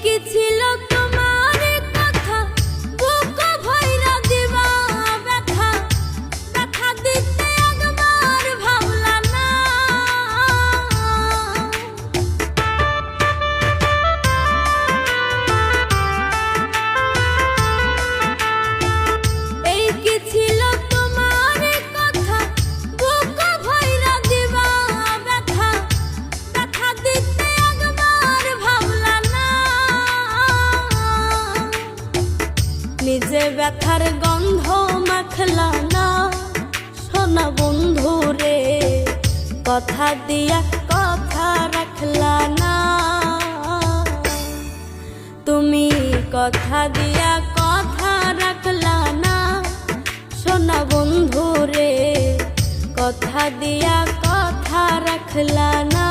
কি ছিল তোমার কথা, বুক ভইরা দিবা ব্যথা, ব্যথা দিতে একবার ভাবলা না। এই কি ছিল তোমার কথা, বুক ভইরা দিবা ব্যথা, ব্যথা দিতে একবার ভাবলা না। নিজে ব্যথার গন্ধ মাখলা না, সোনা বন্ধু রে, কথা দিয়া কথা রাখলা না। তুমি কথা দিয়া কথা রাখলা না, সোনা বন্ধু রে, কথা দিয়া কথা রাখলা না।